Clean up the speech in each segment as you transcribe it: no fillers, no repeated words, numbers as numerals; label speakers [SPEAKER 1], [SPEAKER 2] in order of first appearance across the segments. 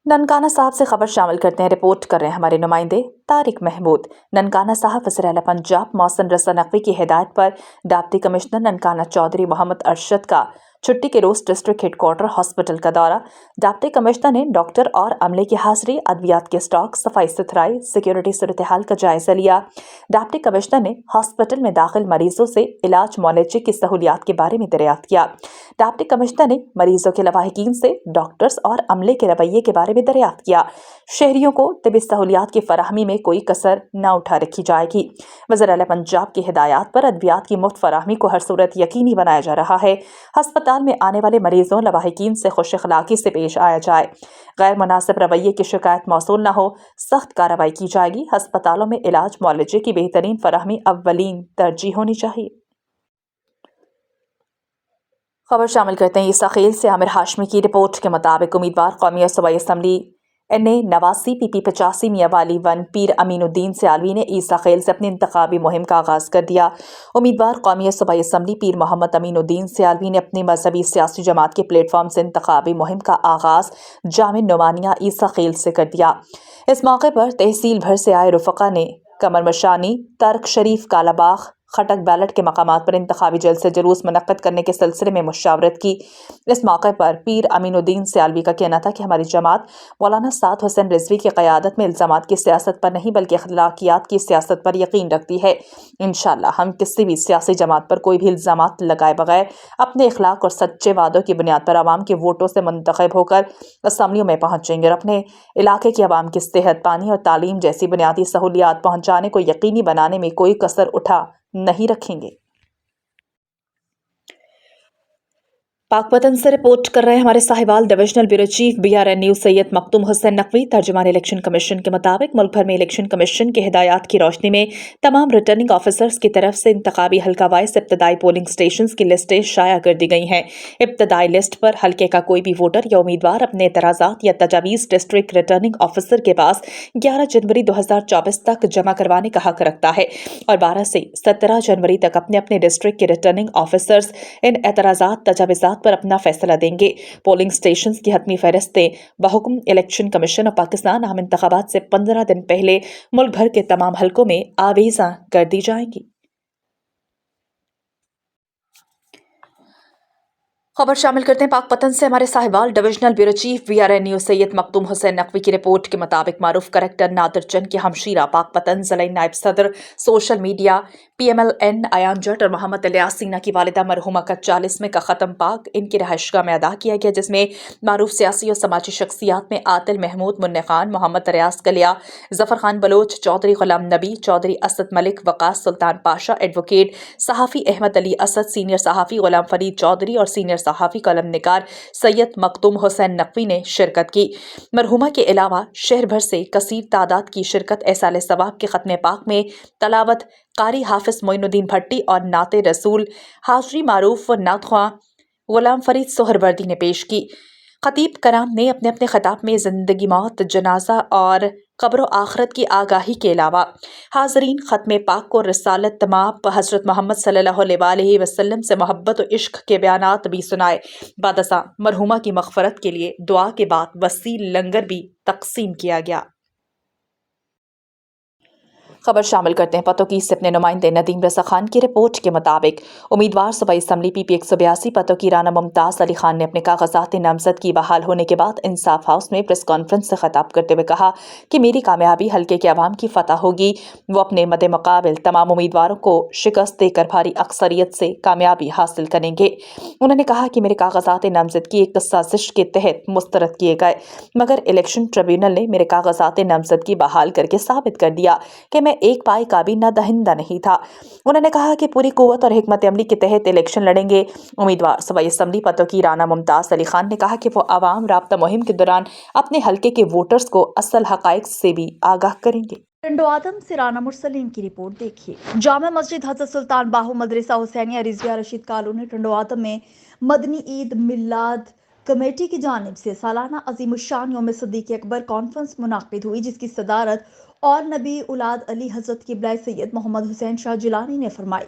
[SPEAKER 1] ननकाना साहब से खबर शामिल करते हैं। रिपोर्ट कर रहे हैं हमारे नुमाइंदे तारिक महमूद। ननकाना साहब वज़ीर आला पंजाब मोहसिन रज़ा नकवी की हिदायत पर डिप्टी कमिश्नर ननकाना चौधरी मोहम्मद अरशद का छुट्टी के रोज डिस्ट्रिक्ट हेडक्वार्टर हॉस्पिटल का दौरा। डिप्टी कमिश्नर ने डॉक्टर और अमले की हाजिरी, अद्वियात के स्टॉक, सफाई सुथराई, सिक्योरिटी सूरत हाल का जायजा लिया। डिप्टी कमिश्नर ने हॉस्पिटल में दाखिल मरीजों से इलाज मुआलजे की सहूलियात के बारे में दरियाफ्त किया। डिप्टी कमिश्नर ने मरीजों के लवाहिकीन से डॉक्टर्स और अमले के रवैये के बारे में दरियाफ्त किया। शहरियों को तिबी सहूलियात की फराहमी में कोई कसर न उठा रखी जाएगी। वज़ीर आला पंजाब की हिदायत पर अद्वियात की मुफ्त फराहमी को हर सूरत यकीनी बनाया जा रहा है। अस्पताल में आने वाले मरीजों लवाहिकीन से खुश अखलाकी से पेश आया जाए। गैर मुनासिब रवैये की शिकायत मौसूल न हो, सख्त कार्रवाई की जाएगी। अस्पतालों में इलाज मुआलजे की बेहतरीन फराहमी अव्वलीन तरजीह होनी चाहिए। खबर शामिल करते हैं ईसा खेल से। आमिर हाशमी की रिपोर्ट के मुताबिक उम्मीदवार कौमी और सूबाई असम्बली NA 89 PP 85 मियाँ वाली वन पीर अमीनुद्दीन सियालवी ने ईसा खेल से अपनी इंतखाबी मुहिम का आगाज़ कर दिया। उम्मीदवार कौमी और सूबाई असम्बली पीर मोहम्मद अमीनुद्दीन सियालवी ने अपनी मजहबी सियासी जमात के प्लेटफॉर्म से इंतखाबी मुहिम का आगाज़ जामे नुमानिया ईसा खेल से कर दिया। इस मौके पर तहसील भर से आए रुफ़क़ा ने कमर मशानी, तर्क शरीफ, कालाबाग, खटक बैलट के मकामात पर इंतखाबी जलसे जुलूस मुनक्कद करने के सिलसिले में मुशावरत की। इस मौके पर पीर अमीनुद्दीन सियालवी का कहना था कि हमारी जमात मौलाना साद हुसैन रिजवी की क़यादत में इल्ज़ामात की सियासत पर नहीं बल्कि अखलाकियात की सियासत पर यकीन रखती है। इंशाअल्लाह हम किसी भी सियासी जमात पर कोई भी इल्ज़ामात लगाए बगैर अपने अखलाक और सच्चे वादों की बुनियाद पर आवाम के वोटों से मुंतखब होकर असम्बलियों में पहुँचेंगे और अपने इलाके की आवाम की सेहत, पानी और तालीम जैसी बुनियादी सहूलियात पहुँचाने को यकीनी बनाने में कोई कसर उठा नहीं रखेंगे। पाकपतन से रिपोर्ट कर रहे हैं हमारे Sahiwal divisional bureau chief BRN news Syed Makhdoom Hussain Naqvi. तर्जुमान इलेक्शन कमीशन के मुताबिक मुल्क भर में इलेक्शन कमीशन की हिदायत की रोशनी में तमाम रिटर्निंग ऑफिसर्स की तरफ से इंतखाबी हल्का वाइज इब्तदाई पोलिंग स्टेशन की लिस्टें शाया कर दी गई हैं। इब्तदाई लिस्ट पर हल्के का कोई भी वोटर या उम्मीदवार अपने एतराज़ात या तजावीज़ डिस्ट्रिक्ट रिटर्निंग ऑफिसर के पास 11 जनवरी 2024 तक जमा करवाने का हक रखता है और 12 से 17 जनवरी तक अपने अपने डिस्ट्रिक्ट के रिटर्निंग ऑफिसर्स इन एतराज़ात तजावीज़ात पर अपना फैसला देंगे। पोलिंग स्टेशन की हतमी फहरिस्तें बहुक्म इलेक्शन कमीशन ऑफ पाकिस्तान आम इंतखाबात से 15 दिन पहले मुल्क भर के तमाम हलकों में आवेज़ा कर दी जाएंगी। खबर शामिल करते हैं पाकपतन से। हमारे Sahiwal divisional bureau chief BRN news Syed Makhdoom Hussain Naqvi की रिपोर्ट के मुताबिक मारूफ करेक्टर नादिर चंद की हमशीरा पाकपतन ज़िला नायब सदर सोशल मीडिया PMLN अयान जट और मोहम्मद इलियास सीना की वालिदा मरहुमा का 40वें का ख़त्म पाक इनकी रहायशगाह में अदा किया गया, जिसमें मारूफ सियासी और समाजी शख्सियात में आतिल महमूद, मुन्ने खान, मोहम्मद रियाज कलिया, जफर खान बलोच, चौधरी गुलाम नबी, चौधरी असद मलिक, वकास सुल्तान पाशा, एडवोकेट सहाफ़ी अहमद अली असद, सीनियर सहाफ़ी गुलाम फरीद चौधरी और सीनियर सहाफ़ी कलम निगार सैयद मखदूम हुसैन नकवी ने शिरकत की। मरहुमा के अलावा शहर भर से कसीर तादाद की शिरकत एहसाल सवाब के ख़त्म पाक में तलावत कारी हाफिज मोइनुद्दीन भट्टी और नाते रसूल हाजरी मारूफ नातख्वां गुलाम फरीद सोहरवर्दी ने पेश की। खतीब कराम ने अपने अपने खिताब में ज़िंदगी मौत, जनाजा और कब्र आखरत की आगाही के अलावा हाज़रीन ख़त्म पाक को रिसालत माप हज़रत मोहम्मद सल्लल्लाहु अलैहि वसल्लम से मोहब्बत और इश्क के बयानात भी सुनाए। बादशाह मरहुमा की मग़फ़रत के लिए दुआ के बाद वसी लंगर भी तक़सीम किया गया। खबर शामिल करते हैं पतोकी से अपने नुमाइंदे नदीम रज़ा खान की रिपोर्ट के मुताबिक उम्मीदवार सूबाई असम्बली PP 182 पतोकी राना मुमताज़ अली खान ने अपने कागजात नामज़द की बहाल होने के बाद इंसाफ हाउस में प्रेस कॉन्फ्रेंस से खिताब करते हुए कहा कि मेरी कामयाबी हल्के के अवाम की फतह होगी। वो अपने मद्दे मुकाबिल तमाम उम्मीदवारों को शिकस्त देकर भारी अक्सरियत से कामयाबी हासिल करेंगे। उन्होंने कहा कि मेरे कागजात नामज़दगी एक साजिश के तहत मुस्तरद किए गए, मगर इलेक्शन ट्रिब्यूनल ने मेरे कागजात नामज़दगी बहाल करके साबित कर दिया कि मैं एक पाई का भी न दहिंदा नहीं था। उन्होंने कहा कि पूरी कुव्वत और हिकमत अमली के तहत इलेक्शन लड़ेंगे। उम्मीदवार सूबाई असम्बली पतोकी राना मुमताज़ अली खान ने कहा कि वो आवाम राब्ता मुहिम के दौरान अपने हल्के के वोटर्स को असल हक़ाइक़ से भी आगाह करेंगे।
[SPEAKER 2] टंडो आदम से राना मुरसलीन की रिपोर्ट देखिए। जामा मस्जिद हज़रत सुल्तान बाहू मदरसा हुसैनिया रिजविया रशीद कॉलोनी टंडो आदम में मदनी ईद मिलाद कमेटी की जानिब से सालाना अज़ीमुश्शान यौम सिद्दीक़ अकबर कॉन्फ्रेंस मुनाक़िद हुई, जिसकी सदारत और नबी उलाद अली हज़रत क़िबला सैयद मोहम्मद हुसैन शाह जिलानी ने फरमाई।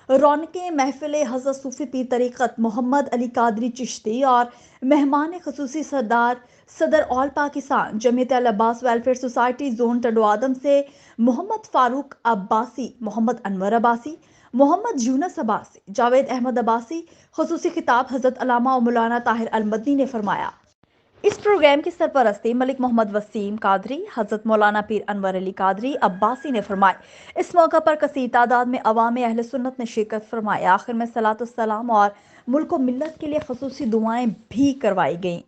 [SPEAKER 2] रौनकें महफिल हज़रत सूफ़ी पीर तरीक़त मोहम्मद अली कादरी चिश्ती और मेहमान खसूसी सदर ऑल पाकिस्तान जमीयत अल अब्बास वेलफेयर सोसाइटी जोन टंडोआदम से मोहम्मद फ़ारूक अब्बासी, मोहम्मद अनवर अब्बासी, मोहम्मद यूनस अब्बासी, जावेद अहमद अब्बासी खसूसी खिताब हज़रत अल्लामा और मौलाना ताहिर अल मदनी ने फरमाया। इस प्रोग्राम की सरपरस्ती मलिक मोहम्मद वसीम कादरी, हज़रत मौलाना पीर अनवर अली कादरी अब्बासी ने फरमाई। इस मौका पर कसीर तादाद में अवाम अहले सुन्नत ने शिरकत फरमाई। आखिर में सलातो सलाम और मुल्क व मिल्लत के लिए खसूसी दुआएं भी करवाई गईं।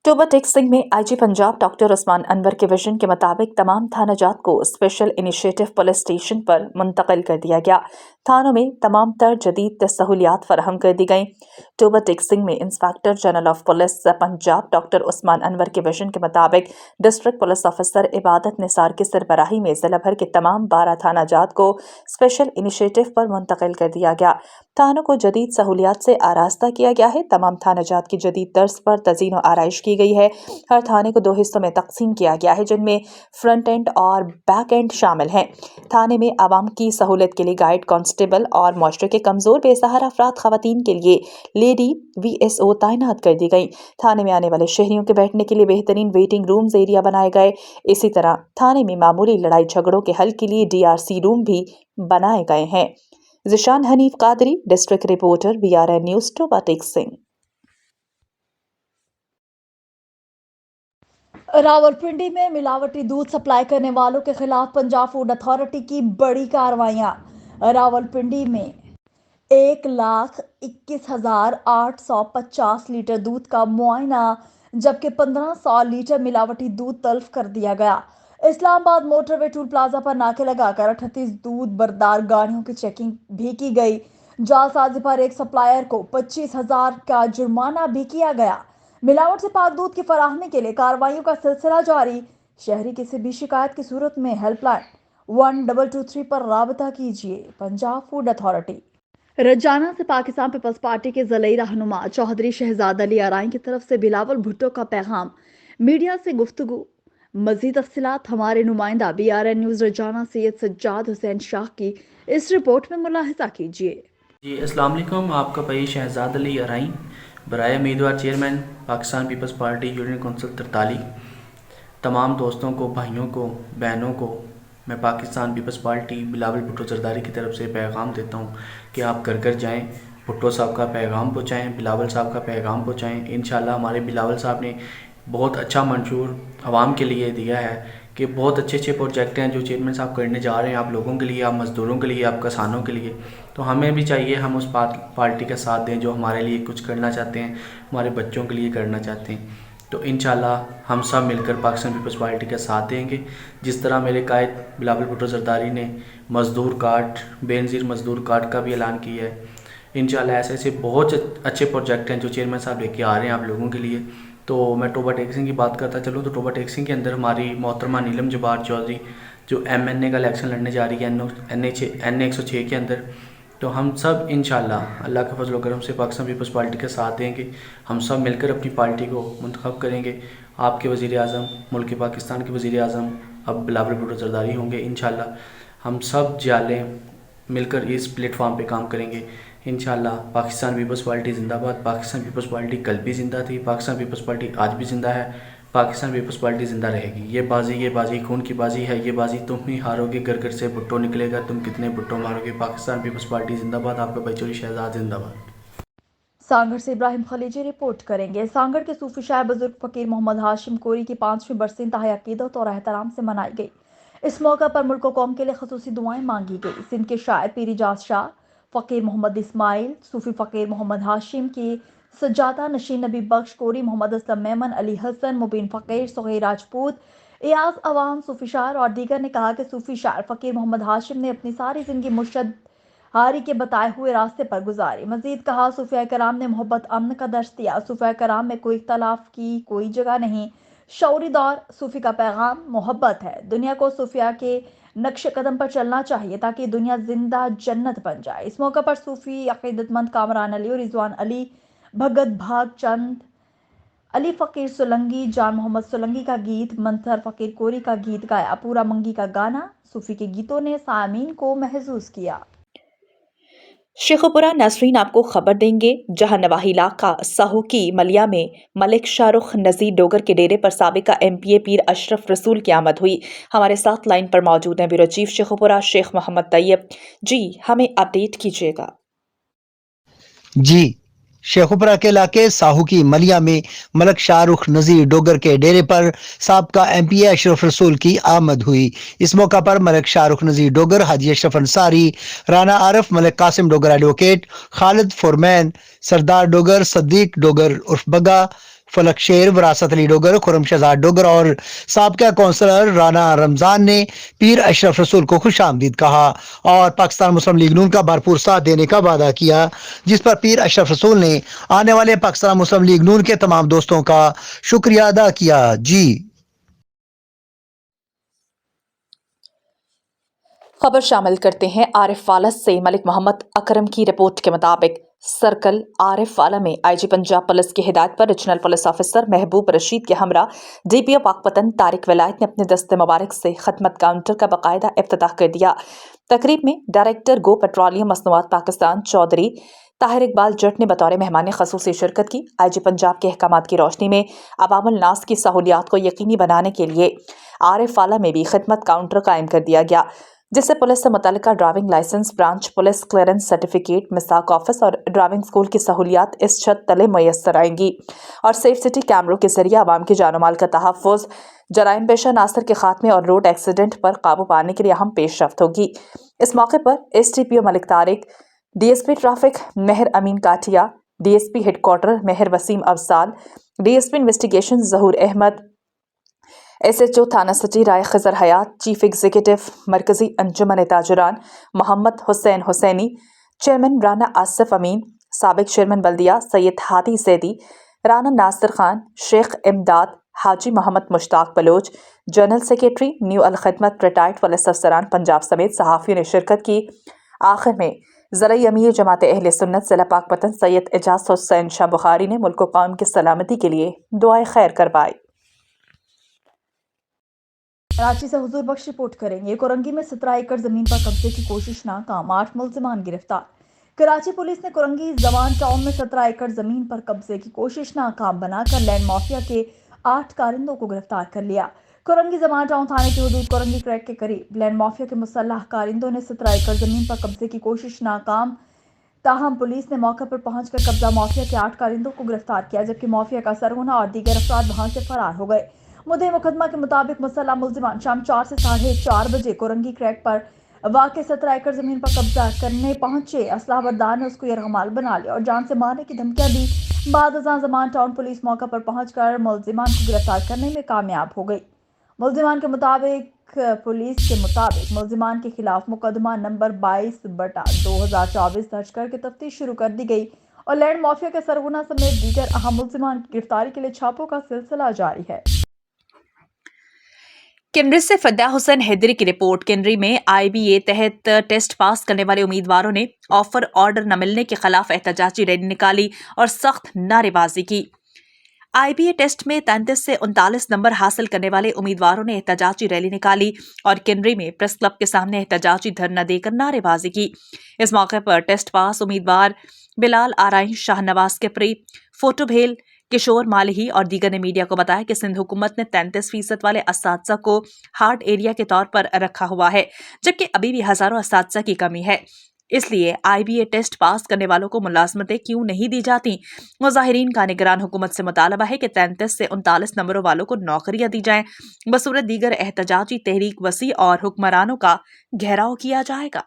[SPEAKER 1] टोबा टेक्सिंग में आईजी पंजाब डॉक्टर उस्मान अनवर के विजन के मुताबिक तमाम थाना जात को स्पेशल इनिशिएटिव पुलिस स्टेशन पर मुंतकिल कर दिया गया। थानों में तमाम तर जदीद सहूलियात फराहम कर दी गईं। टोबा टेक्सिंग में inspector general of police Punjab doctor Usman Anwar के विजन के मुताबिक डिस्ट्रिक्ट पुलिस ऑफिसर इबादत निसार की सरबराही में जिला भर के तमाम 12 थाना जात को स्पेशल इनिशिएटिव पर मुंतकिल कर दिया गया। थानों को जदीद सहूलियात से आरास्ता किया गया है। तमाम थाना जात की जदीद तर्ज पर तज़ीन व आराइश की गई है। हर थाने को 2 हिस्सों में तकसीम किया गया है, जिनमें फ्रंट एंड और बैक एंड शामिल हैं। थाने में आवाम की सहूलत के लिए गाइड कांस्टेबल और मुआशरे के कमज़ोर बेसहारा अफराद खवातीन के लिए लेडी VSO तैनात कर दी गई। थाने में आने वाले शहरियों के बैठने के लिए बेहतरीन वेटिंग रूम्स एरिया बनाए गए। इसी तरह थाने में मामूली लड़ाई झगड़ों के हल के लिए DRC रूम भी बनाए गए हैं। Zeeshan Hanif Qadri, district reporter, VRN news, Toba टेक्सिंग।
[SPEAKER 2] Rawalpindi में मिलावटी दूध सप्लाई करने वालों के खिलाफ पंजाब फूड अथॉरिटी की बड़ी कार्रवाइयां। रावलपिंडी में 1,21,850 लीटर दूध का मुआयना जबकि 1,500 लीटर मिलावटी दूध तल्फ कर दिया गया। इस्लामाबाद मोटरवे टूल प्लाजा पर नाके लगाकर 38 दूध बरदार गाड़ियों की चेकिंग भी की गई। जालसाजी पर एक सप्लायर को 25,000 का जुर्माना भी किया गया। मिलावट से पाक दूध की फराहमी के लिए कार्रवाइयों का सिलसिला जारी। शहरी किसी भी शिकायत की सूरत में हेल्पलाइन 1223 पर राबता कीजिए। Punjab food authority. रजाना से पाकिस्तान पीपल्स पार्टी के ज़लई रहनुमा चौधरी शहजाद अली आराइन की तरफ से बिलावल भुट्टो का पैगाम, मीडिया से गुफ्तगू। मज़ीद तफ़सीलात हमारे नुमाइंदा BRN न्यूज़ रजाना सैयद सज्जाद हुसैन शाह की इस रिपोर्ट में मुलाहिज़ा कीजिए।
[SPEAKER 3] जी अस्सलाम वालेकुम। आपका भाई शहजाद अली आराइन बराए उम्मीदवार chairman Pakistan Peoples Party union council 43 तमाम दोस्तों को, भाइयों को, बहनों को मैं पाकिस्तान पीपल्स पार्टी बिलावल भुट्टो जरदारी की तरफ से पैगाम देता हूँ कि आप घर घर जाएँ, भुट्टो साहब का पैगाम पहुँचाएँ, बिलावल साहब का पैगाम पहुँचाएँ। इंशाल्लाह हमारे बिलावल साहब ने बहुत अच्छा मंशूर आवाम के लिए दिया है कि बहुत अच्छे अच्छे प्रोजेक्ट हैं जो चेयरमैन साहब करने जा रहे हैं आप लोगों के लिए, आप मज़दूरों के लिए, आप किसानों के लिए। तो हमें भी चाहिए हम उस पार्टी का साथ दें जो हमारे लिए कुछ करना चाहते हैं, हमारे बच्चों के लिए करना चाहते हैं। तो इंशाल्लाह हम सब मिलकर पाकिस्तान पीपल्स पार्टी का साथ देंगे। जिस तरह मेरे कायद बिलावल भुट्टो जरदारी ने मज़दूर कार्ड, बेनज़ीर मज़दूर कार्ड का भी ऐलान किया है। इंशाल्लाह ऐसे ऐसे बहुत अच्छे प्रोजेक्ट हैं जो चेयरमैन साहब लेके आ रहे हैं आप लोगों के लिए। तो मैं टोबा टेक्सिंग की बात करता चलूँ तो टोबा टेक्सिंग के अंदर हमारी मोहतरमा नीलम जब्बार चौधरी जो MNA का इलेक्शन लड़ने जा रही है NA 106 के अंदर। तो हम सब इंशाल्लाह अल्लाह के फजल करम से पाकिस्तान पीपल्स पार्टी का साथ देंगे। हम सब मिलकर अपनी पार्टी को मुंतखब करेंगे। आपके वज़ीर आज़म, मुल्क पाकिस्तान के वज़ीर आज़म अब बिलावल भुट्टो जरदारी होंगे इंशाल्लाह। हम सब जाले मिलकर इस प्लेटफॉर्म पे काम करेंगे इंशाल्लाह। पाकिस्तान पीपल्स पार्टी ज़िंदाबाद। पाकिस्तान पीपल्स पार्टी कल भी ज़िंदा थी, पाकिस्तान पीपल्स पार्टी आज भी ज़िंदा है, पाकिस्तान पीपल्स पार्टी ज़िंदा रहेगी। ये बाजी खून की बाजी है। ये बाजी तुम ही हारोगे, घर घर से भुट्टो निकलेगा, तुम कितने भुट्टो मारोगे। पाकिस्तान पीपल्स पार्टी ज़िंदाबाद। आपका बचौरी शहजाद ज़िंदाबाद।
[SPEAKER 2] सांगड़ से इब्राहिम खलीजी रिपोर्ट करेंगे। सांगड़ के सूफी शायर बुजुर्ग फ़कीर मोहम्मद हाशिम कोरी की 5वीं बरसी इंतहाई अकीदत और एहतराम से मनाई गई। इस मौका पर मुल्क कौम के लिए खसूसी दुआएं मांगी गई। सिंध के शायर पीर इजाज शाह, फ़कीर मोहम्मद इस्माइल, सूफी फ़कीर मोहम्मद हाशिम की सज्जादा नशीन नबी बख्श कोरी, मोहम्मद असलम मेमन, अली हसन, मुबीन फ़कीर, सुगैर राजपूत, एयाज अवाम, सूफी शायर और दीगर ने कहा कि सूफी शायर फ़कीर मोहम्मद हाशिम ने अपनी सारी ज़िंदगी मुर्शद हारी के बताए हुए रास्ते पर गुजारी। मजीद कहा सूफिया कराम ने मोहब्बत अमन का दर्श दिया। सूफिया कराम में कोई इख्तलाफ की कोई जगह नहीं। शौरी दौर सूफी का पैगाम मोहब्बत है। दुनिया को सूफिया के नक्श कदम पर चलना चाहिए ताकि दुनिया जिंदा जन्नत बन जाए। इस मौका पर सूफी अकीदतमंद कामरान अली और रिजवान अली, भगत भाग चंद, अली फ़कीर सोलंकी, जान मोहम्मद सोलंकी का गीत, मंथर फ़कीर कोरी का गीत गाया। पूरा मंगी का गाना, सूफी के गीतों ने सामीन को महसूस किया।
[SPEAKER 1] शेखुपुरा नासरीन आपको खबर देंगे, जहां नवाही इलाका साहू की मलिया में मलिक शाहरुख नजीर डोगर के डेरे पर साबिका MPA पीर अशरफ रसूल की आमद हुई। हमारे साथ लाइन पर मौजूद हैं ब्यूरो चीफ शेखुपुरा शेख मोहम्मद तैयब जी, हमें अपडेट कीजिएगा।
[SPEAKER 4] जी, शेखुपुरा के इलाके साहू की मलिया में मलिक शाहरुख नजीर डोगर के डेरे पर साबका MPA अशरफ रसूल की आमद हुई। इस मौका पर मलिक शाहरुख नजीर डोगर, हाजी अशरफ अंसारी, राना आरिफ, मलिक कासिम डोगर एडवोकेट, खालिद फोरमैन, सरदार डोगर, सदीक डोगर उर्फ बगा, फलक शेर, विरासत अली डोगर, खुरम शहजाद डोगर और साबका कौंसलर राना रमजान ने पीर अशरफ रसूल को खुश आमदीद कहा और पाकिस्तान मुस्लिम लीग नून का भरपूर साथ देने का वादा किया, जिस पर पीर अशरफ रसूल ने आने वाले पाकिस्तान मुस्लिम लीग नून के तमाम दोस्तों का शुक्रिया अदा किया। जी,
[SPEAKER 1] खबर शामिल करते हैं आरिफ वाला से। मलिक मोहम्मद अकरम की रिपोर्ट के मुताबिक सर्कल आरिफ वाला में IG पंजाब पुलिस की हिदायत पर रीजनल पुलिस ऑफिसर महबूब रशीद के हमरा DPO पाकपतन तारिक वलायत ने अपने दस्ते मुबारक से खदमत काउंटर का बाकायदा इफ्तिताह कर दिया। तकरीब में डायरेक्टर गो पेट्रोलियम मसनूआत पाकिस्तान चौधरी ताहिर इकबाल जट ने बतौर मेहमान खसूसी शिरकत की। IG पंजाब के अहकामात की रोशनी में अवामुल नास की सहूलियात को यकीनी बनाने के लिए आरिफ वाला में भी खिदमत काउंटर कायम कर दिया गया, जिससे पुलिस से मुतल्लिका driving licence, branch police clearance certificate, मिसाक ऑफिस और ड्राइविंग स्कूल की सहूलियात इस छत तले मुयस्सर आएंगी और सेफ सिटी कैमरों के जरिए आवाम की जानो माल का तहफ़्फ़ुज़, जराइम पेशा नासर के खात्मे और रोड एक्सीडेंट पर काबू पाने के लिए अहम पेशरफ्त होगी। इस मौके पर STPO Malik Tariq, DSP traffic Mehar Amin Kathia, DSP headquarter Mehar Waseem Afzal, DSP investigation Zahoor Ahmed, SHO थाना सची राय खजर हयात, चीफ एग्जीक्यूटिव मरकजी अंजुमन ताजुरान मोहम्मद हुसैन हुसैनी, चेयरमैन राना आसिफ अमीन, साबिक चेयरमैन बल्दिया Syed Hadi Saidi, Rana Nasir Khan, Sheikh Imdad, Haji Mohammad Mushtaq Baloch, general secretary new Al Khidmat, retired police अफसरान पंजाब समेत सहाफ़ियों ने शिरकत की। आखिर में ज़राई अमीर जमात अहले सुन्नत ज़िला पाकपतन सैयद एजाज हुसैन शाह बुखारी ने मुल्क व कौम की सलामती के लिए दुआए खैर करवाई।
[SPEAKER 2] कराची से हुजूर बख्श रिपोर्ट करेंगे। कोरंगी में 17 एकड़ जमीन पर कब्जे की कोशिश नाकाम, 8 मुल्जिमान गिरफ्तार। कराची पुलिस ने कोरंगी जवान टाउन में 17 एकड़ जमीन पर कब्जे की कोशिश नाकाम बनाकर लैंड माफिया के 8 कारिंदों को गिरफ्तार कर लिया। कोरंगी जवान टाउन थाने की हदूद कोरंगी क्रैक के करीब लैंड माफिया के मुसल्लह कारिंदों ने 17 एकड़ जमीन पर कब्जे की कोशिश नाकाम, ताहम पुलिस ने मौके पर पहुंचकर कब्जा माफिया के 8 कारिंदों को गिरफ्तार किया, जबकि माफिया का सरगना और दीगर अफराद वहां से फरार हो गए। मुद्दे मुकदमा के मुताबिक मुसल्लह मुल्जिमान शाम 4 से 4:30 बजे कोरंगी क्रैक पर वाक़ 17 एकड़ जमीन पर कब्जा करने पहुंचे। असलाह बरदार ने उसको यरगमाल बना लिया और जान से मारने की धमकियां दी। बाद अज़ां ज़मान टाउन पुलिस मौका पर पहुंचकर मुल्जिमान को गिरफ्तार करने में कामयाब हो गई। मुल्जिमान के मुताबिक मुल्जिमान के खिलाफ मुकदमा नंबर 22/2024 दर्ज करके तफ्तीश शुरू कर दी गई और लैंड माफिया के सरगना समेत दीगर अहम मुल्जिमान की गिरफ्तारी के लिए छापों का सिलसिला जारी है।
[SPEAKER 1] किनरी से फद्दा हुसैन हैदरी की रिपोर्ट। किनरी में IBA तहत टेस्ट पास करने वाले उम्मीदवारों ने ऑफर ऑर्डर न मिलने के खिलाफ एहतजाजी रैली निकाली और सख्त नारेबाजी की। IBA टेस्ट में 33 से 39 नंबर हासिल करने वाले उम्मीदवारों ने एहतजाजी रैली निकाली और किनरी में प्रेस क्लब के सामने एहतजाजी धरना देकर नारेबाजी की। इस मौके पर टेस्ट पास उम्मीदवार बिलाल आराई, शाहनवाज किपरी, फोटो भेल, किशोर मालही और दीगर ने मीडिया को बताया कि सिंध हुकूमत ने 33% वाले असातिज़ा को हार्ड एरिया के तौर पर रखा हुआ है, जबकि अभी भी हज़ारों असातिज़ा की कमी है। इसलिए IBA टेस्ट पास करने वालों को मुलाजमतें क्यों नहीं दी जाती। मुजाहिरीन का निगरान हुकूमत से मुतालबा है कि 33 से 39 नंबरों वालों को नौकरियां दी जाएं। बसूरत दीगर एहतजाजी तहरीक वसी और हुक्मरानों का घेराव किया जाएगा।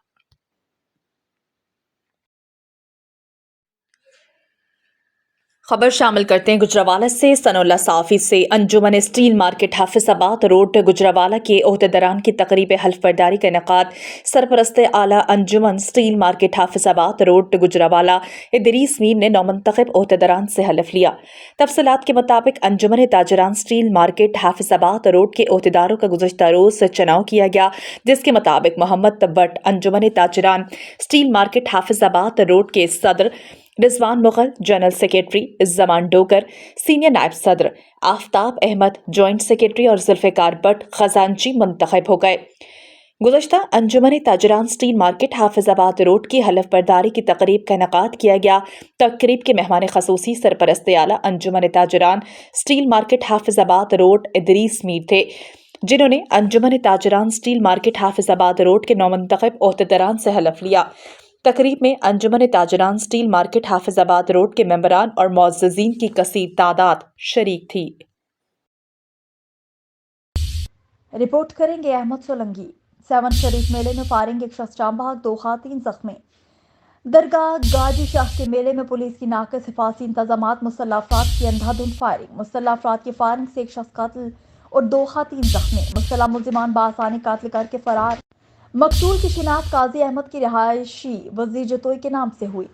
[SPEAKER 1] खबर शामिल करते हैं गुजरावाला से। सनोल्ला साफी से अंजुमन steel market Hafizabad road Gujranwala के ओहदेदारान की तकरीब हल्फ बर्दारी का इनेकाद सरपरस्त आला अंजुमन steel market Hafizabad road Gujranwala Idrees Mir ने नौमंतखब ओहदेदारान से हल्फ लिया। तफसीलात के मुताबिक अंजुमन ताजरान स्टील मार्केट हाफिजाबाद रोड के ओहदेदारों का गुज़श्ता रोज़ चुनाव किया गया, जिसके मुताबिक मोहम्मद बट अंजुमन ताजरान स्टील मार्केट हाफिजाबाद रोड के सदर, Rizwan Mughal general secretary, Zaman Dogar senior नायब सदर, आफ्ताब अहमद जॉइंट सेक्रेटरी और जुल्फ़िकार भट्ट खजानची मुंतखब हो गए। गुज़श्ता अंजुमन ताजरान स्टील मार्केट हाफिजाबाद रोड की हलफ बर्दारी की तकरीब का इनेकाद किया गया। तकरीब के मेहमान खसूसी सरपरस्त आला अंजुमन ताजरान steel market Hafizabad road Idrees Mir थे, जिन्होंने अंजुमन ताजरान स्टील मार्केट हाफिजाबाद रोड के नौमंतखब ओहदेदारान से हलफ लिया। तकरीब में अंजुमन ताजरान स्टील मार्केट हाफिजाबाद रोड के मेंबरान और मुअज़्ज़िज़ीन की कसीर तादाद शरीक थी।
[SPEAKER 2] रिपोर्ट करेंगे अहमद सोलंकी। सेवन शरीफ मेले में फायरिंग, एक शख्स जाम बहक, 2 खातीन जख्मी। दरगाह गाजी शाह के मेले में पुलिस की नाक़िस हिफाज़ती इंतजामात, मुसल्लह अफराद की अंधाधुंध फायरिंग। मुसल्लह अफराद की फायरिंग से एक शख्स कातिल और 2 खातीन जख्मी। मुसल्लह मुल्ज़िमान बासानी कातिल करके फरार। मकतूल की शिनाख्त काजी अहमद की रिहायशी वज़ीर जतोई के नाम से हुई।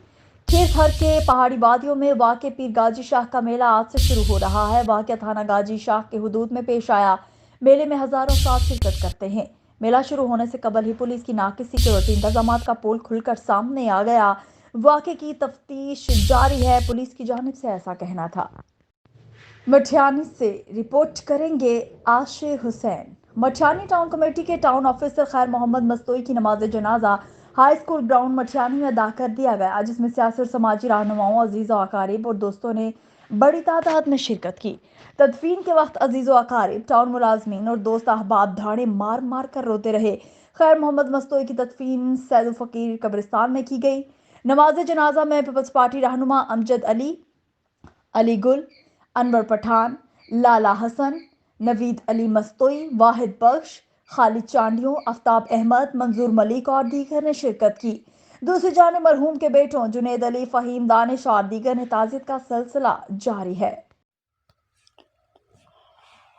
[SPEAKER 2] खेसहर के पहाड़ी वादियों में वाक़ पीर गाजी शाह का मेला आज से शुरू हो रहा है। वाक़या थाना गाजी शाह के हुदूद में पेश आया। मेले में हज़ारों अफराद शिरकत करते हैं। मेला शुरू होने से कबल ही पुलिस की नाक़िस सिक्योरिटी इंतजामात का पोल खुलकर सामने आ गया। वाक़े की तफ्तीश जारी है, पुलिस की जानिब से ऐसा कहना था। मठियानी से रिपोर्ट करेंगे आशिर हुसैन। मठियानी टाउन कमेटी के टाउन ऑफिसर खैर मोहम्मद मस्तोई की नमाज जनाजा हाई स्कूल ग्राउंड मठियानी में अदा कर दिया गया, जिसमें सियासी और समाजी रहनुमाओं, अजीज़ व अकारीब और दोस्तों ने बड़ी तादाद में शिरकत की। तदफीन के वक्त अजीज़ व अकारीब, टाउन मुलाजमीन और दोस्त अहबाब धाड़े मार मार कर रोते रहे। खैर मोहम्मद मस्तोई की तदफीन सैदुल फ़कीर कब्रिस्तान में की गई। नमाज जनाजा में पीपल्स पार्टी रहनुमा अमजद अली, अली गुल, अनवर पठान, लाला हसन, नवीद अली मस्तोई, वाहिद बख्श, खालिद चांडियों, आफ्ताब अहमद, मंजूर मलिक और दीगर ने शिरकत की। दूसरी जानिब मरहूम के बेटों जुनेद अली, फ़हीम दानिश और दीगर ने ताज़ियत का सिलसिला जारी है।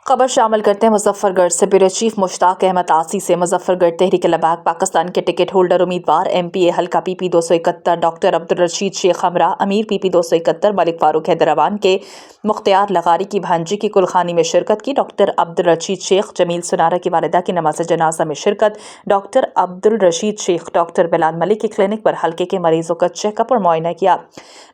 [SPEAKER 1] खबर शामिल करते हैं मुजफ्फरगढ़ से। ब्यूरो चीफ मुश्ताक अहमद आसी से मुजफ्फरगढ़ तहरीक लबाक पाकिस्तान के टिकट होल्डर उम्मीदवार MPA हल्का PP 271 डॉक्टर अब्दुल रशीद शेख हमरा अमीर PP 271 मलिक फारूक हैदराबाद के मुख्तियार लगारी की भांजी की कुलखानी में शिरकत की। डॉक्टर अब्दुल रशीद शेख जमील सुनारा की वालिदा की नमाज जनाजा में शिरकत। डॉक्टर अब्दुल रशीद शेख डॉक्टर बिलाल मलिक की क्लिनिक पर हल्के के मरीजों का चेकअप और मुआयना किया।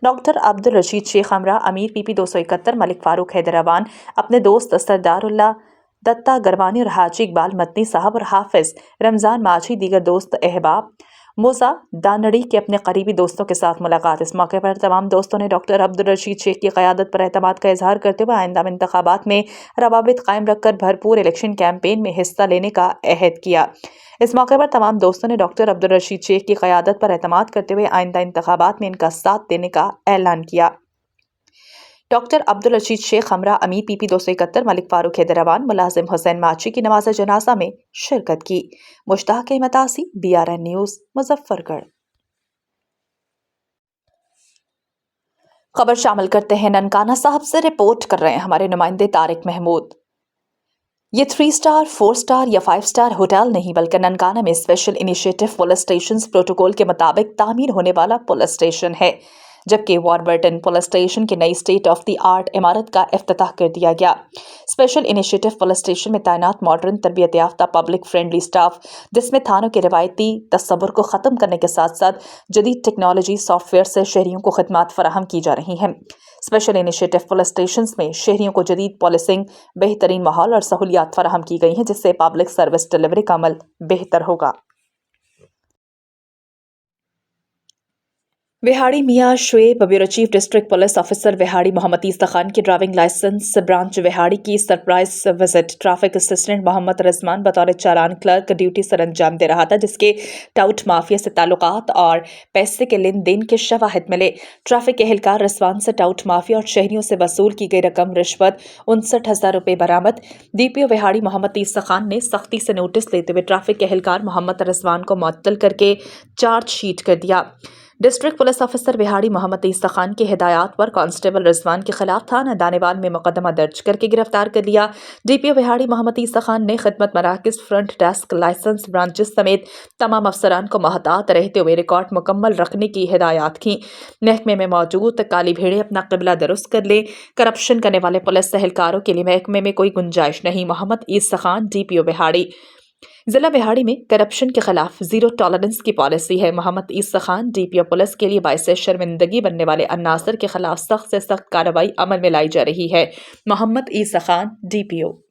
[SPEAKER 1] डॉक्टर अब्दुल रशीद शेख हमरा अमीर PP 271 मलिक फारूक हैदराबाद अपने दोस्त सरदार दत्ता गरवानी और हाजी इकबाल मदनी साहब और हाफिज रमज़ान माझी दीगर दोस्त अहबाब मोजा दानड़ी के अपने करीबी दोस्तों के साथ मुलाकात। इस मौके पर तमाम दोस्तों ने डॉक्टर अब्दुल रशीद शेख की क़यादत पर एतमाद का इजहार करते हुए आइंदा इंतखाबात में रवाबित कायम रखकर भरपूर इलेक्शन कैंपेन में हिस्सा लेने का अहद किया। इस मौके पर तमाम दोस्तों ने डॉक्टर अब्दुल रशीद शेख की क़यादत पर एतमाद करते हुए आइंदा इंतखाबात में इनका साथ देने का ऐलान किया। डॉक्टर अब्दुल रशीद शेख हमरा अमीर PP 271 मलिक फारूक हैदराबाद मुलाजिम हुसैन माची की नमाज जनाजा में शिरकत की। मुश्ताक अहमद आसी, BRN न्यूज़, मुजफ्फरगढ़। खबर शामिल करते हैं ननकाना साहब से। रिपोर्ट कर रहे हैं हमारे नुमाइंदे तारिक महमूद। ये 3 स्टार, 4 स्टार या 5 स्टार होटल नहीं, बल्कि ननकाना में special initiative police station protocol के मुताबिक तामीर होने वाला पुलिस स्टेशन है, जबकि वॉरबर्टन पुलिस स्टेशन की नई स्टेट ऑफ द आर्ट इमारत का इफ्तिताह कर दिया गया। स्पेशल इनिशिएटिव पुलिस स्टेशन में तैनात मॉडर्न तरबियत याफ्ता पब्लिक फ्रेंडली स्टाफ, जिसमें थानों के रिवायती तस्वुर को ख़त्म करने के साथ साथ जदीद टेक्नोलॉजी सॉफ्टवेयर से शहरियों को खिदमात फराहम की जा रही हैं। स्पेशल इनिशिएटिव पुलिस स्टेशन में शहरियों को जदीद पॉलिसिंग, बेहतरीन माहौल और सहूलियात फराहम की गई हैं, जिससे पब्लिक सर्विस डिलीवरी का अमल बेहतर होगा। Vehari Mian Shoaib bureau chief district police officer Vehari Mohammad Isa Khan की ड्राइविंग लाइसेंस ब्रांच विहाड़ी की surprise visit traffic assistant Mohammad Ramzan बतौर चालान क्लर्क ड्यूटी सर अंजाम दे रहा था, जिसके टाउट माफिया से ताल्लुकात और पैसे के लेन देन के शवाहिद मिले। ट्रैफिक एहलकार रजवान से टाउट माफिया और शहरियों से वसूल की गई रकम रिश्वत 59,000 रुपये बरामद। DPO विहाड़ी मोहम्मद ईसा खान ने सख्ती से नोटिस लेते हुए ट्रैफिक एहलकार मोहम्मद रजवान को मुअत्तल करके चार्जशीट कर दिया। District police officer Vehari Mohammad Isa Khan की हिदायत पर कांस्टेबल रिजवान के खिलाफ थाना दानेवाल में मुकदमा दर्ज करके गिरफ्तार कर लिया। DPO विहाड़ी मोहम्मद ईसा खान ने खिदमत मराकज़, फ्रंट डेस्क, लाइसेंस ब्रांचेस समेत तमाम अफसरान को मोहतात रहते हुए रिकॉर्ड मुकम्मल रखने की हिदायत की। महकमे में मौजूद काली भेड़े अपना क़िबला दुरुस्त कर ले। करप्शन करने वाले पुलिस एहलकारों के लिए महकमे में कोई गुंजाइश नहीं। मोहम्मद ईसा खान, DPO विहाड़ी। ضلع بہاڑی میں کرپشن کے خلاف زیرو ٹالرنس کی پالیسی ہے۔ محمد عیسی خان DPO پولیس کے لیے باعث شرمندگی بننے والے عناصر کے خلاف سخت سے سخت کارروائی عمل میں لائی جا رہی ہے۔ محمد عیسی خان DPO